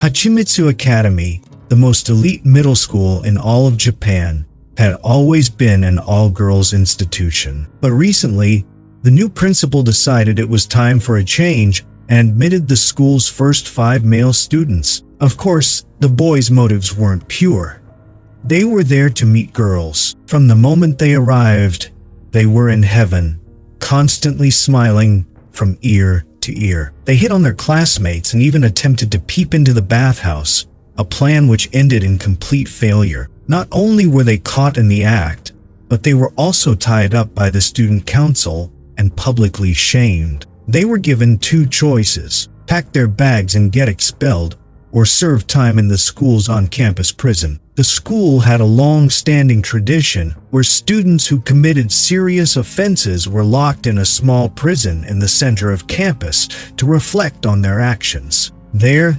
Hachimitsu Academy, the most elite middle school in all of Japan, had always been an all-girls institution. But recently, the new principal decided it was time for a change and admitted the school's first 5 male students. Of course, the boys' motives weren't pure. They were there to meet girls. From the moment they arrived, they were in heaven, constantly smiling from ear to ear. They hit on their classmates and even attempted to peep into the bathhouse, a plan which ended in complete failure. Not only were they caught in the act, but they were also tied up by the student council and publicly shamed. They were given 2 choices: pack their bags and get expelled, or serve time in the school's on-campus prison. The school had a long-standing tradition where students who committed serious offenses were locked in a small prison in the center of campus to reflect on their actions. There,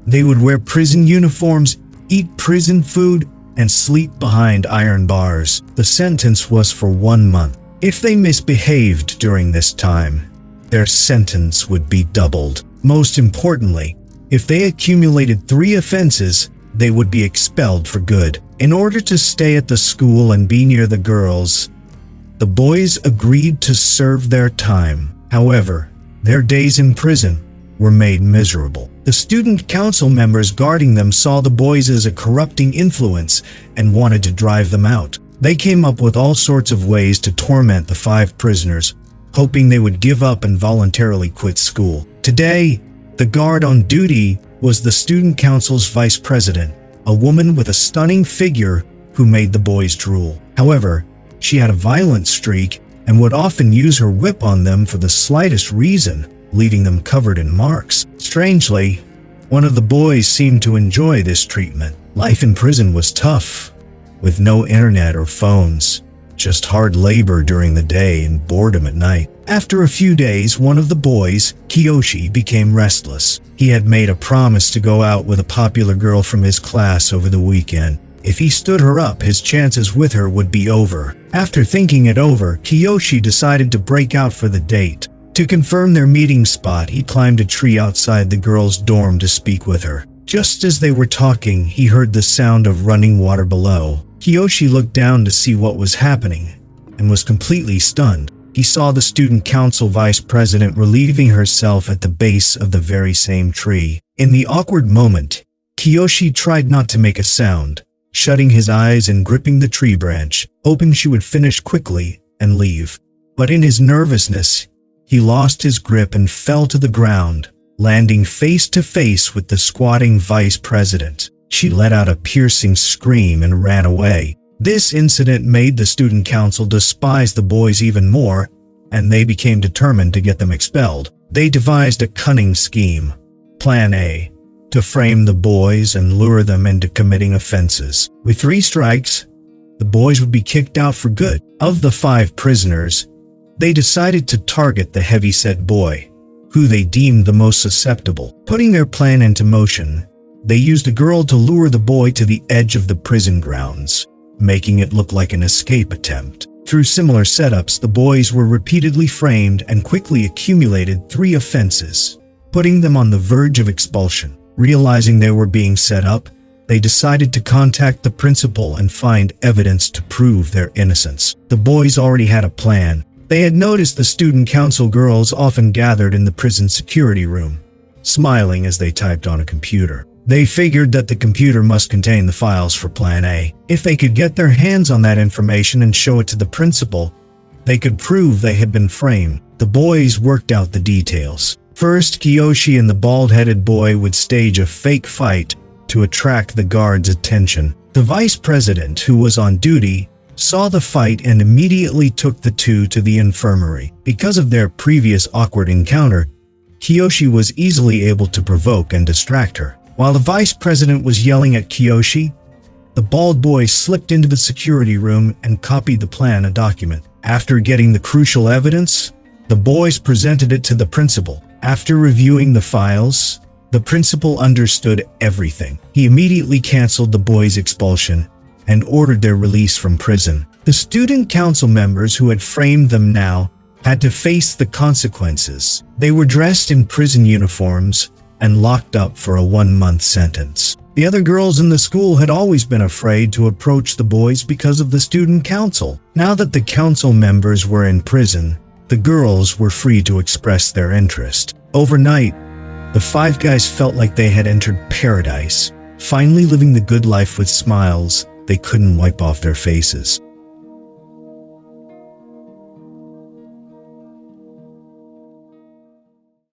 they would wear prison uniforms, eat prison food, and sleep behind iron bars. The sentence was for 1 month. If they misbehaved during this time, their sentence would be doubled. Most importantly, if they accumulated 3 offenses, they would be expelled for good. In order to stay at the school and be near the girls, the boys agreed to serve their time. However, their days in prison were made miserable. The student council members guarding them saw the boys as a corrupting influence and wanted to drive them out. They came up with all sorts of ways to torment the 5 prisoners, hoping they would give up and voluntarily quit school. Today, the guard on duty was the student council's vice president, a woman with a stunning figure who made the boys drool. However, she had a violent streak and would often use her whip on them for the slightest reason, leaving them covered in marks. Strangely, one of the boys seemed to enjoy this treatment. Life in prison was tough, with no internet or phones, just hard labor during the day and boredom at night. After a few days, one of the boys, Kiyoshi, became restless. He had made a promise to go out with a popular girl from his class over the weekend. If he stood her up, his chances with her would be over. After thinking it over, Kiyoshi decided to break out for the date. To confirm their meeting spot, he climbed a tree outside the girl's dorm to speak with her. Just as they were talking, he heard the sound of running water below. Kiyoshi looked down to see what was happening and was completely stunned. He saw the student council vice president relieving herself at the base of the very same tree. In the awkward moment, Kiyoshi tried not to make a sound, shutting his eyes and gripping the tree branch, hoping she would finish quickly and leave. But in his nervousness, he lost his grip and fell to the ground, landing face to face with the squatting vice president. She let out a piercing scream and ran away. This incident made the student council despise the boys even more, and they became determined to get them expelled. They devised a cunning scheme, Plan A, to frame the boys and lure them into committing offenses. With 3 strikes, the boys would be kicked out for good. Of the 5 prisoners, they decided to target the heavyset boy, who they deemed the most susceptible. Putting their plan into motion, they used a girl to lure the boy to the edge of the prison grounds, making it look like an escape attempt. Through similar setups, the boys were repeatedly framed and quickly accumulated 3 offenses, putting them on the verge of expulsion. Realizing they were being set up, they decided to contact the principal and find evidence to prove their innocence. The boys already had a plan. They had noticed the student council girls often gathered in the prison security room, smiling as they typed on a computer. They figured that the computer must contain the files for Plan A. If they could get their hands on that information and show it to the principal, they could prove they had been framed. The boys worked out the details. First, Kiyoshi and the bald-headed boy would stage a fake fight to attract the guards' attention. The vice president, who was on duty, saw the fight and immediately took the 2 to the infirmary. Because of their previous awkward encounter, Kiyoshi was easily able to provoke and distract her. While the vice president was yelling at Kiyoshi, the bald boy slipped into the security room and copied the plan, a document. After getting the crucial evidence, the boys presented it to the principal. After reviewing the files, the principal understood everything. He immediately canceled the boys' expulsion and ordered their release from prison. The student council members who had framed them now had to face the consequences. They were dressed in prison uniforms and locked up for a 1-month sentence. The other girls in the school had always been afraid to approach the boys because of the student council. Now that the council members were in prison, the girls were free to express their interest. Overnight, the 5 guys felt like they had entered paradise, finally living the good life with smiles they couldn't wipe off their faces.